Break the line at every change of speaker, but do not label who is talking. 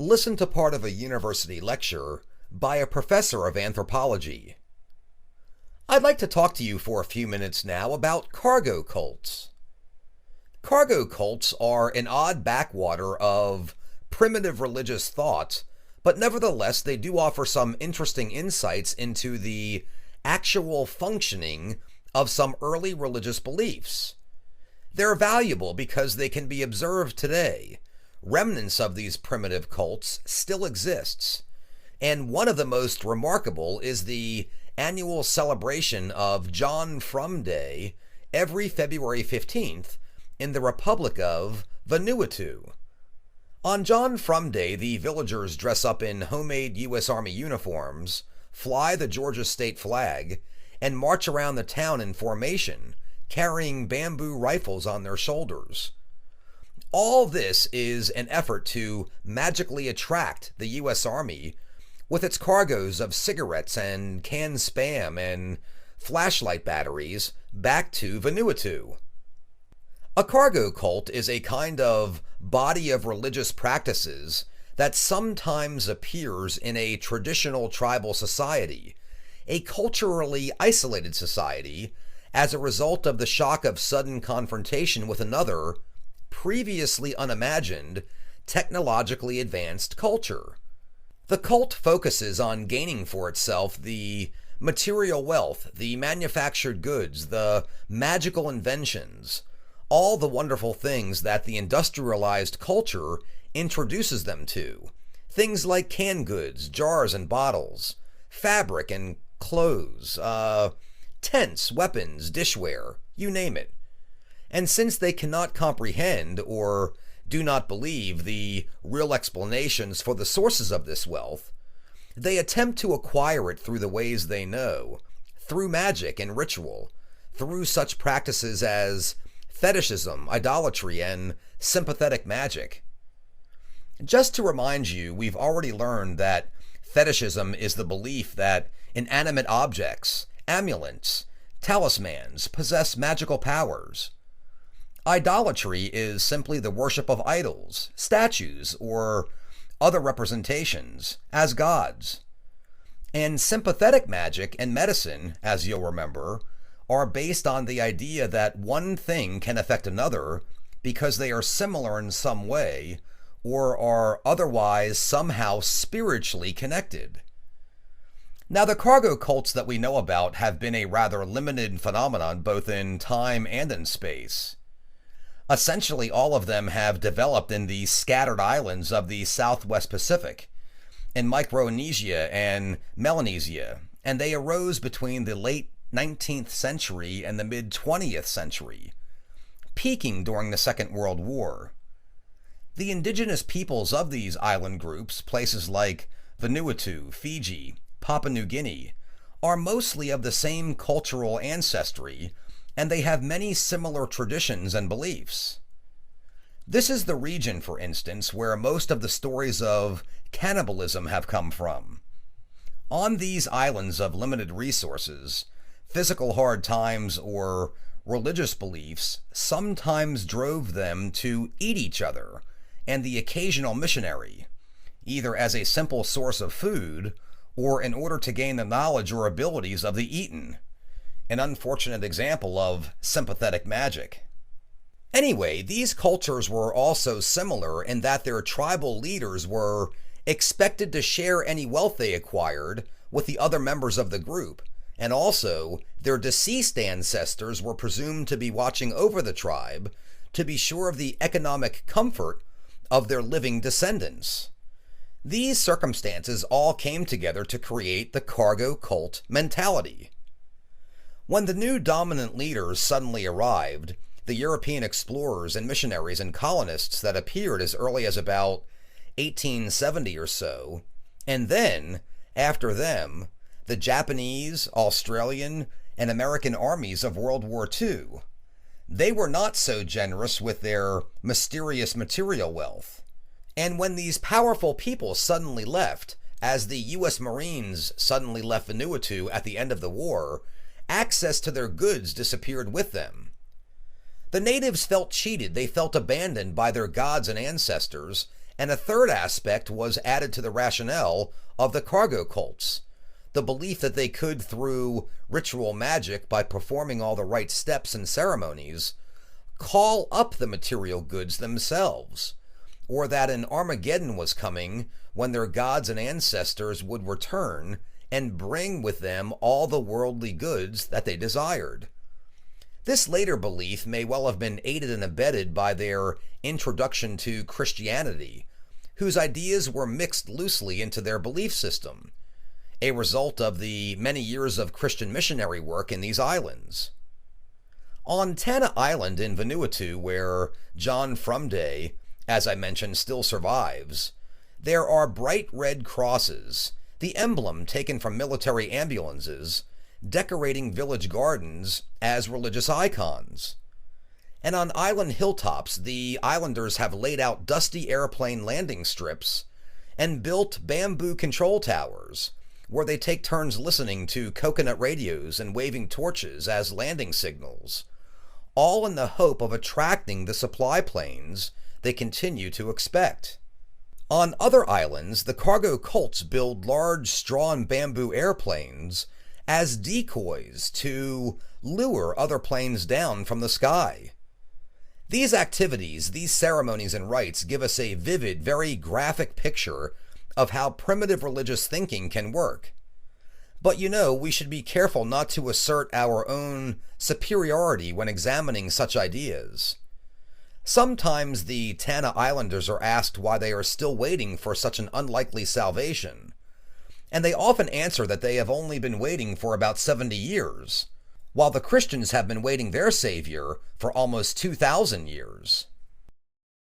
Listen to part of a university lecture by a professor of anthropology. I'd like to talk to you for a few minutes now about cargo cults. Cargo cults are an odd backwater of primitive religious thought, but nevertheless they do offer some interesting insights into the actual functioning of some early religious beliefs. They're valuable because they can be observed today. Remnants of these primitive cults still exists, and one of the most remarkable is the annual celebration of John Frum Day every February 15th in the Republic of Vanuatu. On John Frum Day, the villagers dress up in homemade U.S. Army uniforms, fly the Georgia state flag, and march around the town in formation, carrying bamboo rifles on their shoulders. All this is an effort to magically attract the U.S. Army with its cargoes of cigarettes and canned spam and flashlight batteries back to Vanuatu. A cargo cult is a kind of body of religious practices that sometimes appears in a traditional tribal society, a culturally isolated society, as a result of the shock of sudden confrontation with another, previously unimagined, technologically advanced culture. The cult focuses on gaining for itself the material wealth, the manufactured goods, the magical inventions, all the wonderful things that the industrialized culture introduces them to. Things like canned goods, jars and bottles, fabric and clothes, tents, weapons, dishware, you name it. And since they cannot comprehend or do not believe the real explanations for the sources of this wealth, they attempt to acquire it through the ways they know, through magic and ritual, through such practices as fetishism, idolatry, and sympathetic magic. Just to remind you, we've already learned that fetishism is the belief that inanimate objects, amulets, talismans possess magical powers. Idolatry is simply the worship of idols, statues, or other representations as gods. And sympathetic magic and medicine, as you'll remember, are based on the idea that one thing can affect another because they are similar in some way or are otherwise somehow spiritually connected. Now, the cargo cults that we know about have been a rather limited phenomenon both in time and in space. Essentially, all of them have developed in the scattered islands of the Southwest Pacific, in Micronesia and Melanesia, and they arose between the late 19th century and the mid-20th century, peaking during the Second World War. The indigenous peoples of these island groups, places like Vanuatu, Fiji, Papua New Guinea, are mostly of the same cultural ancestry, and they have many similar traditions and beliefs. This is the region, for instance, where most of the stories of cannibalism have come from. On these islands of limited resources, physical hard times or religious beliefs sometimes drove them to eat each other and the occasional missionary, either as a simple source of food or in order to gain the knowledge or abilities of the eaten. An unfortunate example of sympathetic magic. Anyway, these cultures were also similar in that their tribal leaders were expected to share any wealth they acquired with the other members of the group, and also their deceased ancestors were presumed to be watching over the tribe to be sure of the economic comfort of their living descendants. These circumstances all came together to create the cargo cult mentality. When the new dominant leaders suddenly arrived, the European explorers and missionaries and colonists that appeared as early as about 1870 or so, and then, after them, the Japanese, Australian, and American armies of World War II, they were not so generous with their mysterious material wealth. And when these powerful people suddenly left, as the U.S. Marines suddenly left Vanuatu at the end of the war, access to their goods disappeared with them. The natives felt cheated, they felt abandoned by their gods and ancestors, And a third aspect was added to the rationale of the cargo cults, the belief that they could, through ritual magic, by performing all the right steps and ceremonies, call up the material goods themselves, or that an Armageddon was coming when their gods and ancestors would return and bring with them all the worldly goods that they desired. This later belief may well have been aided and abetted by their introduction to Christianity, whose ideas were mixed loosely into their belief system, a result of the many years of Christian missionary work in these islands. On Tanna Island in Vanuatu, where John Frumday, as I mentioned, still survives, there are bright red crosses, the emblem taken from military ambulances, decorating village gardens as religious icons. And on island hilltops, the islanders have laid out dusty airplane landing strips and built bamboo control towers, where they take turns listening to coconut radios and waving torches as landing signals, all in the hope of attracting the supply planes they continue to expect. On other islands, the cargo cults build large straw and bamboo airplanes as decoys to lure other planes down from the sky. These activities, these ceremonies and rites give us a vivid, very graphic picture of how primitive religious thinking can work. But we should be careful not to assert our own superiority when examining such ideas. Sometimes the Tanna Islanders are asked why they are still waiting for such an unlikely salvation, and they often answer that they have only been waiting for about 70 years, while the Christians have been waiting their Savior for almost 2,000 years.